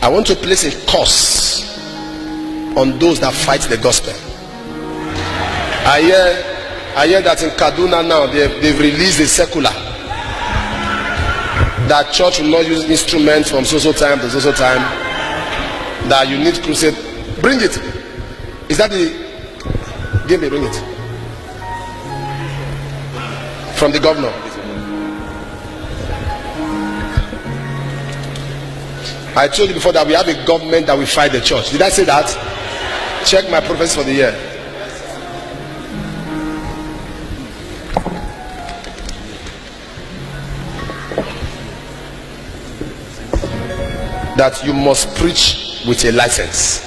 I want to place a curse on those that fight the gospel. I hear that in Kaduna now they've released a circular that church will not use instruments from so time to so time, that you need crusade. Bring it. Is that the give me? Bring it from the governor. I told you before that we have a government that will fight the church. Did I say that? Check my prophecy for the year. That you must preach with a license.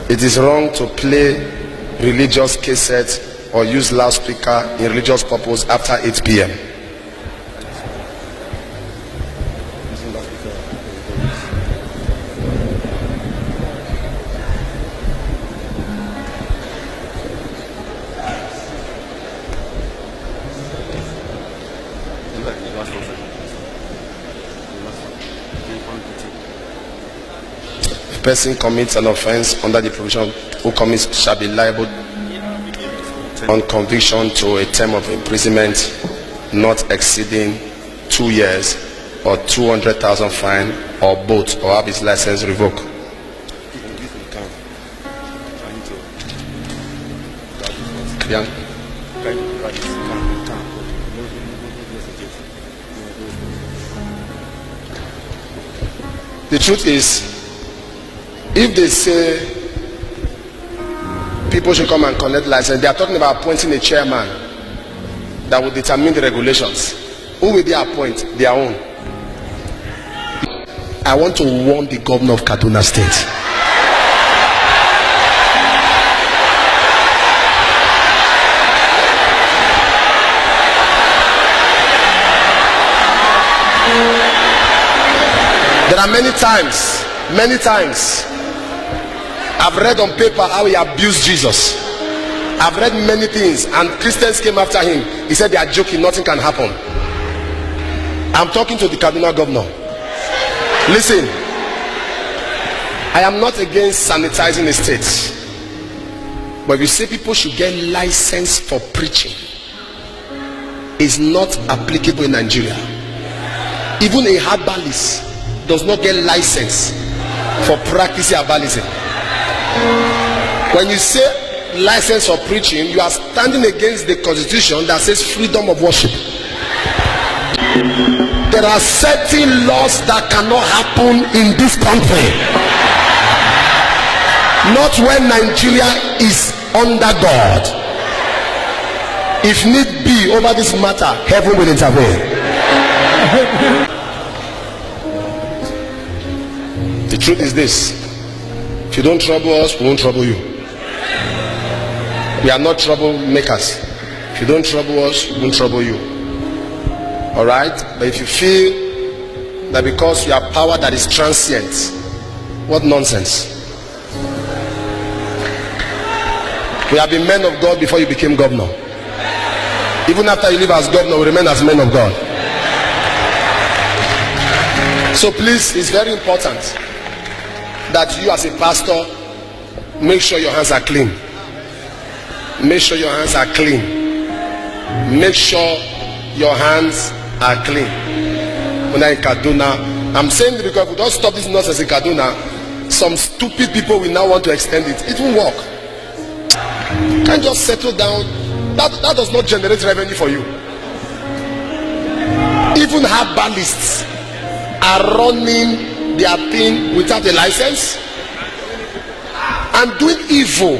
It is wrong to play religious cassettes or use loudspeaker in religious purpose after 8 p.m. If person commits an offense under the provision who commits shall be liable on conviction to a term of imprisonment not exceeding 2 years or 200,000 fine, or both, or have his license revoked. The truth is, if they say people should come and collect license, they are talking about appointing a chairman that will determine the regulations. Who will they appoint? Their own. I want to warn the governor of Kaduna State. There are many times I've read on paper how he abused Jesus. I've read many things, and Christians came after him. He said they are joking, nothing can happen. I'm talking to the Kaduna governor. Listen, I am not against sanitizing the state, but if you say people should get license for preaching, is not applicable in Nigeria. Even a herbalist does not get license for practicing herbalism. When you say license for preaching, you are standing against the constitution that says freedom of worship. There are certain laws that cannot happen in this country. Not when Nigeria is under God. If need be, over this matter, heaven will intervene. The truth is this: if you don't trouble us, we won't trouble you. We are not troublemakers. If you don't trouble us, we won't trouble you. Alright? But if you feel that because you have power that is transient, what nonsense. We have been men of God before you became governor. Even after you leave as governor, we remain as men of God. So please, it's very important that you as a pastor make sure your hands are clean. Make sure your hands are clean. Make sure your hands are clean. When I'm in Kaduna, I'm saying it because if we don't stop this nonsense in Kaduna, some stupid people will now want to extend it. It won't work. You can't just settle down. That does not generate revenue for you. Even herbalists are running their thing without a license and doing evil.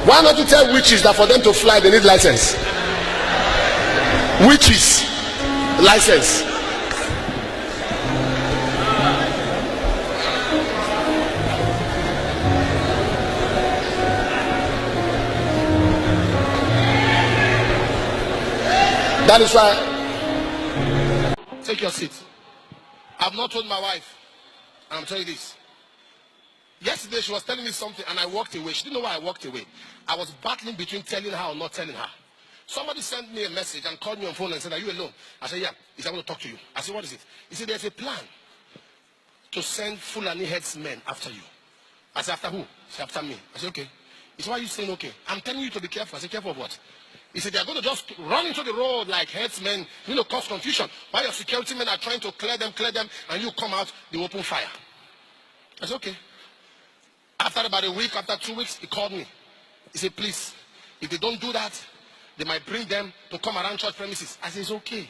Why not you tell witches that for them to fly they need license? Witches, license. That is why, take your seat. I've not told my wife. I'm telling you this. Yesterday she was telling me something and I walked away. She didn't know why I walked away. I was battling between telling her or not telling her. Somebody sent me a message and called me on phone and said, "Are you alone?" I said, "Yeah." He said, "I want to talk to you." I said, "What is it?" He said, "There's a plan to send Fulani headsmen after you." I said, "After who?" He said, "After me." I said, "Okay." He said, "Why are you saying okay?" "I'm telling you to be careful." I said, "Careful of what?" He said, "They're going to just run into the road like headsmen, cause confusion. While your security men are trying to clear them, and you come out, they open fire." I said, "Okay." After about a week, after 2 weeks, he called me. He said, "Please, if they don't do that, they might bring them to come around church premises." I said, "It's okay."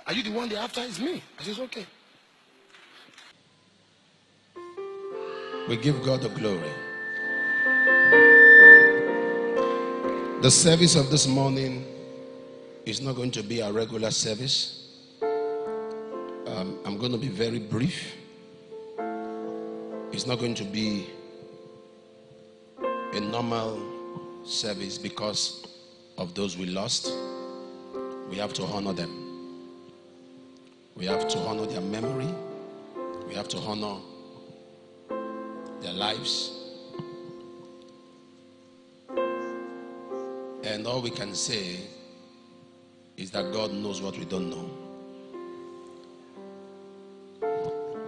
"Are you the one they're after?" "It's me." I said, "It's okay." We give God the glory. The service of this morning is not going to be a regular service. I'm going to be very brief. It's not going to be a normal service because of those we lost. We have to honor them. We have to honor their memory. We have to honor their lives. And all we can say is that God knows what we don't know.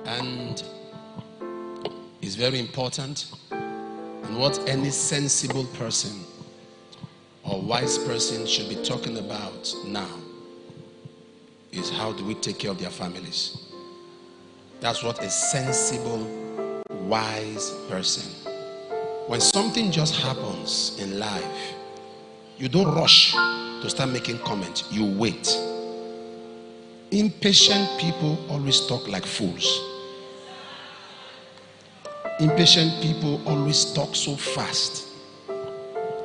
And it's very important. And what any sensible person or wise person should be talking about now is how do we take care of their families. That's what a sensible, wise person. When something just happens in life, you don't rush to start making comments. You wait. Impatient people always talk like fools. Impatient people always talk so fast.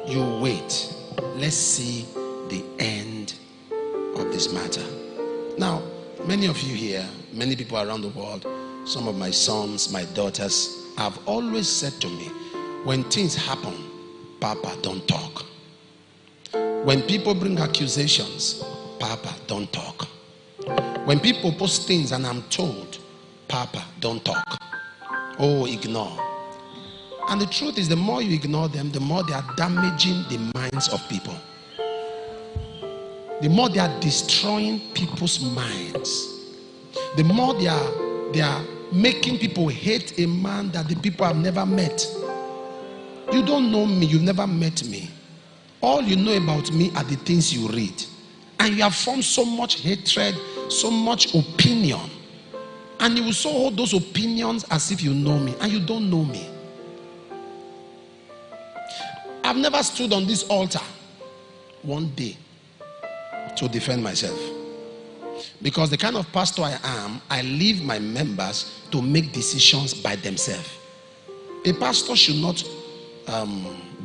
You wait. Let's see the end of this matter. Now, many of you here, many people around the world, some of my sons, my daughters, have always said to me, when things happen, Papa, don't talk. When people bring accusations, Papa, don't talk. When people post things and I'm told, Papa, don't talk. Oh, ignore. And the truth is, the more you ignore them, the more they are damaging the minds of people. The more they are destroying people's minds. The more they are making people hate a man that the people have never met. You don't know me, you've never met me. All you know about me are the things you read. And you have formed so much hatred, so much opinion. And you will so hold those opinions as if you know me. And you don't know me. I've never stood on this altar one day to defend myself. Because the kind of pastor I am, I leave my members to make decisions by themselves. A pastor should not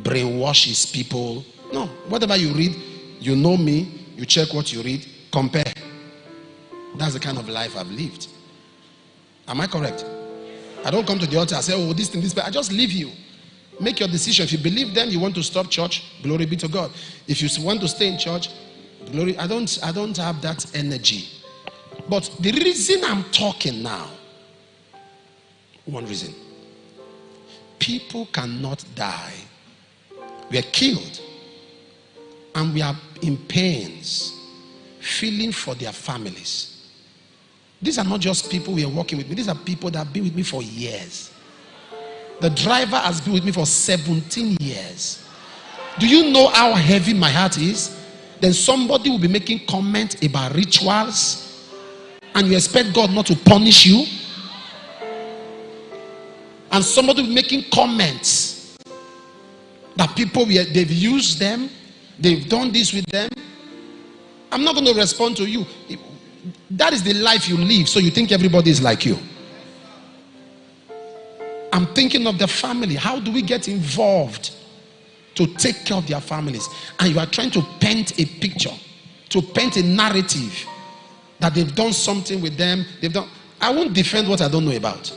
brainwash his people. No, whatever you read, you know me, you check what you read, compare. That's the kind of life I've lived. Am I correct? I don't come to the altar and say, oh, this thing, this. I just leave you. Make your decision. If you believe then you want to stop church, glory be to God. If you want to stay in church, glory. I don't have that energy. But the reason I'm talking now, one reason. People cannot die. We are killed. And we are in pains, feeling for their families. These are not just people we are working with. These are people that have been with me for years. The driver has been with me for 17 years. Do you know how heavy my heart is? Then somebody will be making comments about rituals, and you expect God not to punish you? And somebody will be making comments that people, they've used them, they've done this with them. I'm not going to respond to you. That is the life you live, so you think everybody is like you. I'm thinking of the family. How do we get involved to take care of their families? And you are trying to paint a picture, to paint a narrative that they've done something with them. I won't defend what I don't know about.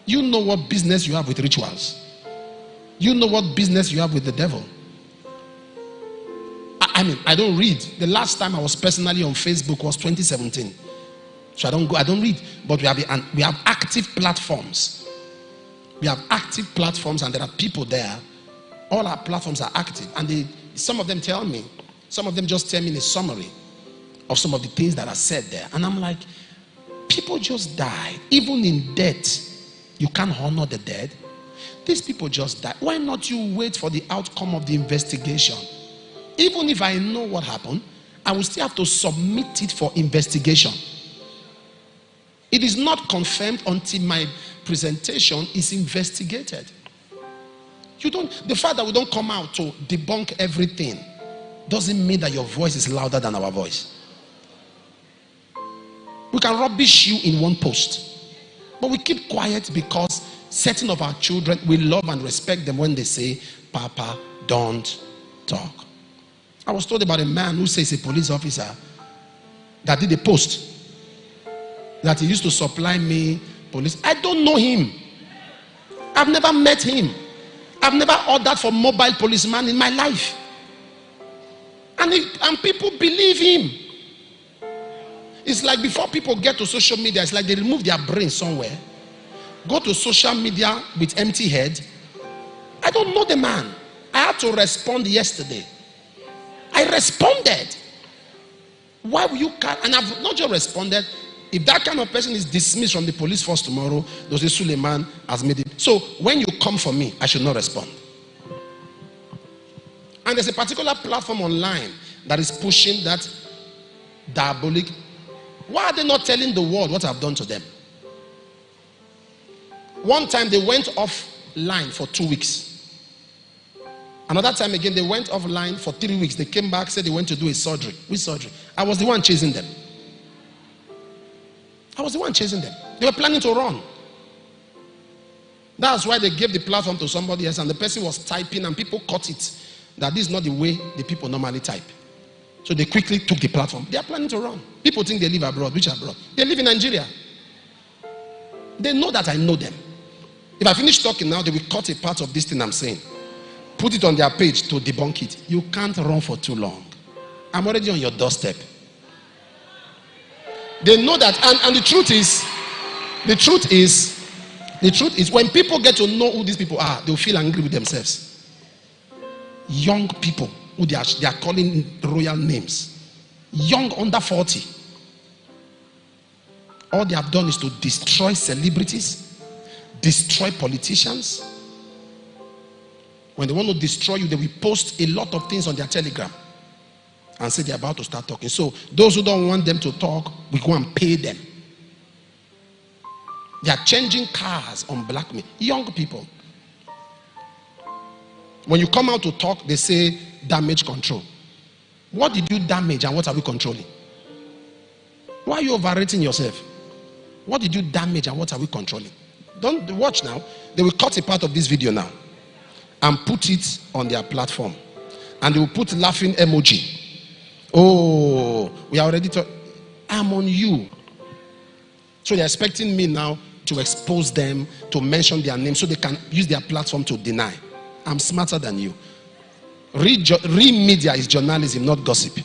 You know what business you have with rituals. You know what business you have with the devil. I don't read. The last time I was personally on Facebook was 2017. So I don't go, I don't read. But we have active platforms. We have active platforms, and there are people there. All our platforms are active. And some of them tell me, some of them just tell me in a summary of some of the things that are said there. And I'm like, people just died. Even in death, you can't honor the dead. These people just died. Why not you wait for the outcome of the investigation? Even if I know what happened, I will still have to submit it for investigation. It is not confirmed until my presentation is investigated. The fact that we don't come out to debunk everything doesn't mean that your voice is louder than our voice. We can rubbish you in one post, but we keep quiet because certain of our children, we love and respect them when they say, Papa, don't talk. I was told about a man who says a police officer that did a post that he used to supply me police. I don't know him. I've never met him. I've never ordered for mobile policeman in my life. And people believe him. It's like before people get to social media, it's like they remove their brain somewhere, go to social media with empty head. I don't know the man. I had to respond yesterday. I responded. Why will you can't? And I've not just responded. If that kind of person is dismissed from the police force tomorrow, they'll say Suleman has made it. So when you come for me, I should not respond. And there's a particular platform online that is pushing that diabolic. Why are they not telling the world what I've done to them? One time they went offline for 2 weeks. Another time again, they went offline for 3 weeks. They came back, said they went to do a surgery. Which surgery? I was the one chasing them. I was the one chasing them. They were planning to run. That's why they gave the platform to somebody else, and the person was typing, and people caught it. That this is not the way the people normally type. So they quickly took the platform. They are planning to run. People think they live abroad. Which abroad? They live in Nigeria. They know that I know them. If I finish talking now, they will cut a part of this thing I'm saying, put it on their page to debunk it. You can't run for too long. I'm already on your doorstep. They know that, and the truth is, when people get to know who these people are, they'll feel angry with themselves. Young people who they are calling royal names, young under 40. All they have done is to destroy celebrities, destroy politicians. When they want to destroy you, they will post a lot of things on their Telegram and say they're about to start talking. So those who don't want them to talk, we go and pay them. They are changing cars on blackmail. Young people. When you come out to talk, they say damage control. What did you damage and what are we controlling? Why are you overrating yourself? What did you damage and what are we controlling? Don't watch now. They will cut a part of this video now and put it on their platform. And they will put laughing emoji. Oh, we are already talking. I'm on you. So they're expecting me now to expose them, to mention their name so they can use their platform to deny. I'm smarter than you. Real media is journalism, not gossip.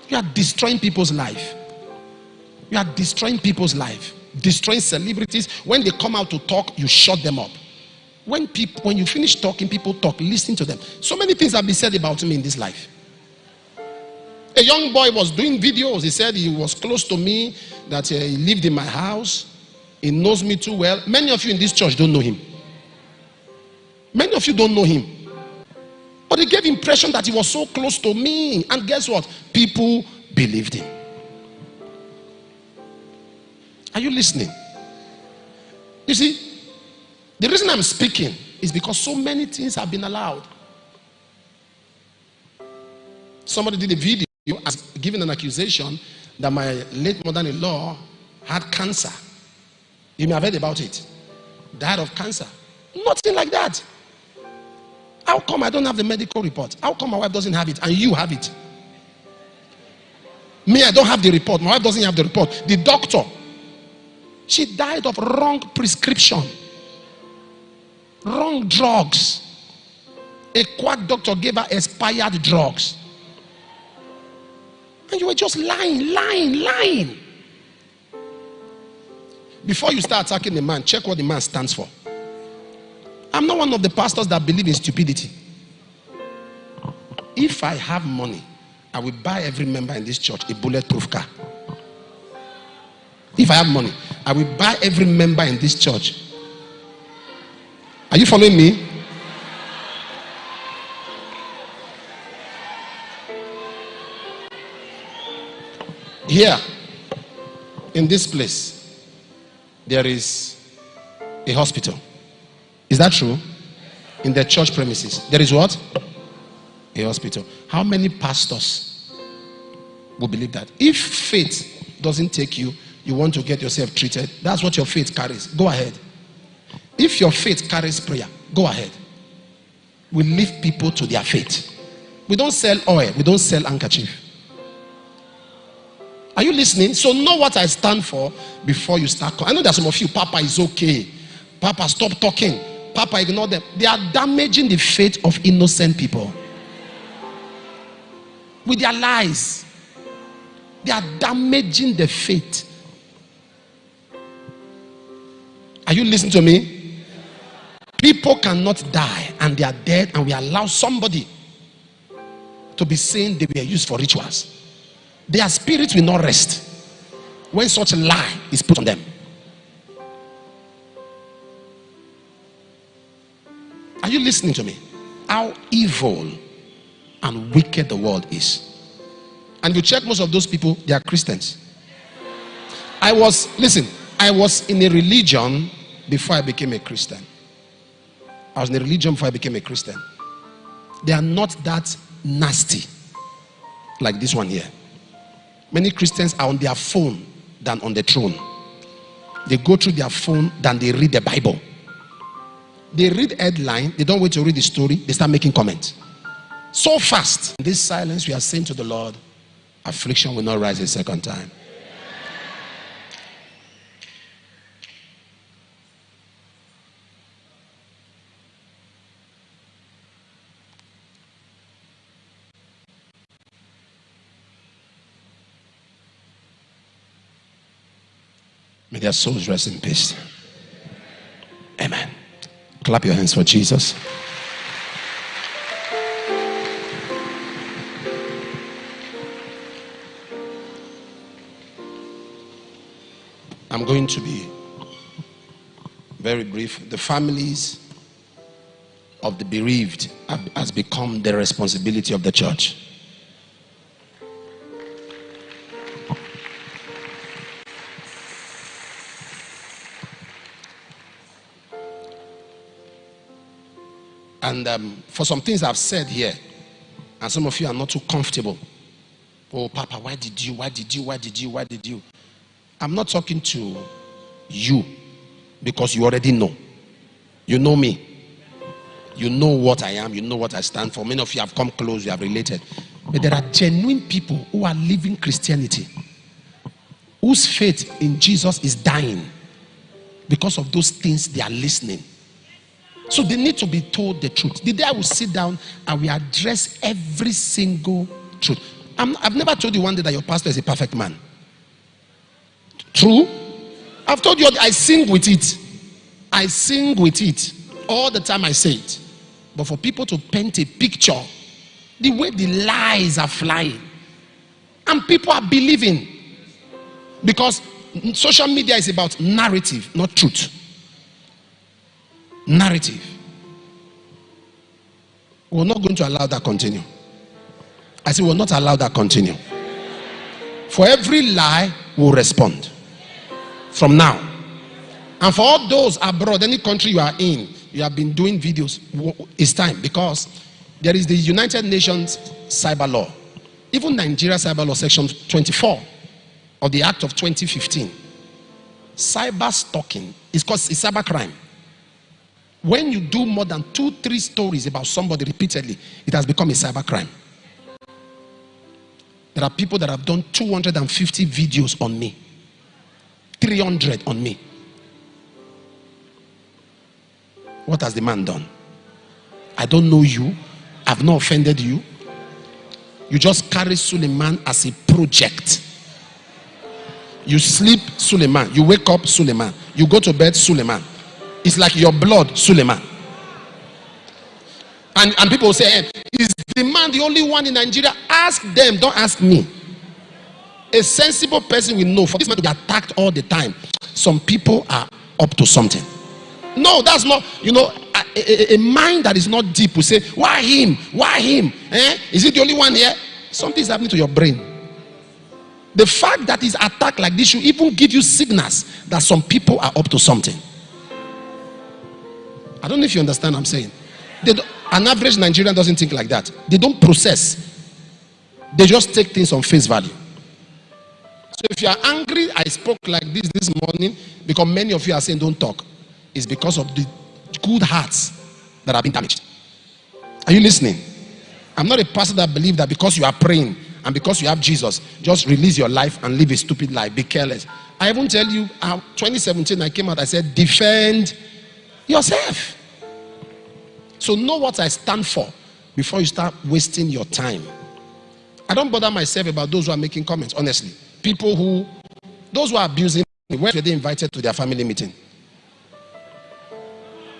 You are destroying people's life. You are destroying people's life. Destroying celebrities. When they come out to talk, you shut them up. When you finish talking, people talk. Listen to them. So many things have been said about me in this life. A young boy was doing videos. He said he was close to me, that he lived in my house. He knows me too well. Many of you in this church don't know him. Many of you don't know him. But he gave impression that he was so close to me. And guess what? People believed him. Are you listening? You see, the reason I'm speaking is because so many things have been allowed. Somebody did a video giving an accusation that my late mother-in-law had cancer. You may have heard about it. Died of cancer. Nothing like that. How come I don't have the medical report? How come my wife doesn't have it and you have it? Me, I don't have the report. My wife doesn't have the report. The doctor, she died of wrong prescription. Wrong drugs. A quack doctor gave her expired drugs. And you were just lying. Before you start attacking the man, check what the man stands for. I'm not one of the pastors that believe in stupidity. If I have money, I will buy every member in this church a bulletproof car. If I have money, I will buy every member in this church. Are you following me? Here, in this place, there is a hospital. Is that true? In the church premises, there is what? A hospital. How many pastors will believe that? If faith doesn't take you, you want to get yourself treated, that's what your faith carries. Go ahead. If your faith carries prayer, go ahead. We leave people to their faith. We don't sell oil, we don't sell handkerchief. Are you listening? So know what I stand for before you start. I know that some of you, Papa is okay. Papa, stop talking. Papa, ignore them. They are damaging the faith of innocent people with their lies. They are damaging the faith. Are you listening to me? People cannot die and they are dead, and we allow somebody to be saying they were used for rituals. Their spirits will not rest when such a lie is put on them. Are you listening to me? How evil and wicked the world is. And if you check, most of those people, they are Christians. I was in a religion before I became a Christian. I was in a religion before I became a Christian. They are not that nasty like this one here. Many Christians are on their phone than on the throne. They go through their phone than they read the Bible. They read headline, they don't wait to read the story, they start making comments. So fast. In this silence, we are saying to the Lord, affliction will not rise a second time. May their souls rest in peace. Amen. Clap your hands for Jesus. I'm going to be very brief. The families of the bereaved has become the responsibility of the church. And for some things I've said here, and some of you are not too comfortable. Oh, Papa, why did you? I'm not talking to you because you already know. You know me. You know what I am. You know what I stand for. Many of you have come close. You have related. But there are genuine people who are living Christianity, whose faith in Jesus is dying because of those things they are listening. So they need to be told the truth. The day I will sit down and we address every single truth. I've never told you one day that your pastor is a perfect man. True? I've told you I sing with it. I sing with it. All the time I say it. But for people to paint a picture, the way the lies are flying, and people are believing, because social media is about narrative, not truth. Narrative. We're not going to allow that continue. I say we'll not allow that continue. For every lie, we'll respond from now. And for all those abroad, any country you are in, you have been doing videos, it's time, because there is the United Nations cyber law. Even Nigeria cyber law section 24 of the Act of 2015. Cyber stalking is called cyber crime. When you do more than 2-3 stories about somebody repeatedly, it has become a cyber crime. There are people that have done 250 videos on me, 300 on me. What has the man done? I don't know you. I've not offended you. You just carry Suleiman as a project. You sleep, Suleman. You wake up, Suleman. You go to bed, Suleman. It's like your blood, Suleman. And people say, hey, is the man the only one in Nigeria? Ask them, don't ask me. A sensible person will know, for this man to be attacked all the time, some people are up to something. No, that's not, a mind that is not deep will say, why him? Why him? Is he the only one here? Something's happening to your brain. The fact that he's attacked like this should even give you signals that some people are up to something. I don't know if you understand what I'm saying. An average Nigerian doesn't think like that. They don't process. They just take things on face value. So if you are angry, I spoke like this morning because many of you are saying don't talk. It's because of the good hearts that have been damaged. Are you listening? I'm not a pastor that believes that because you are praying and because you have Jesus, just release your life and live a stupid life. Be careless. I even tell you, 2017 I came out, I said, defend yourself. So know what I stand for before you start wasting your time. I don't bother myself about those who are making comments, honestly. Those who are abusing me, when were they invited to their family meeting?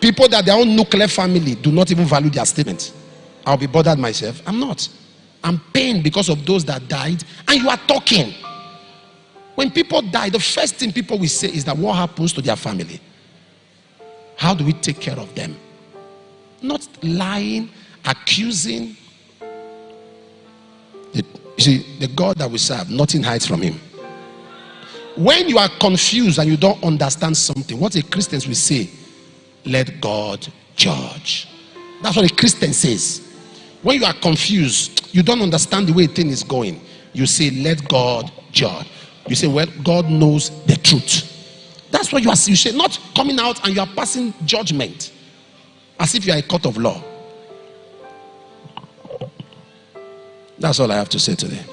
People that their own nuclear family do not even value their statements. I'll be bothered myself. I'm not. I'm pained because of those that died, and you are talking. When people die, the first thing people will say is that what happens to their family? How do we take care of them? Not lying, accusing. You see, the God that we serve, nothing hides from him. When you are confused and you don't understand something, what a Christian will say, let God judge. That's what a Christian says. When you are confused, you don't understand the way a thing is going, you say, let God judge. You say, well, God knows the truth. That's what you say, not coming out and you are passing judgment as if you are a court of law. That's all I have to say today.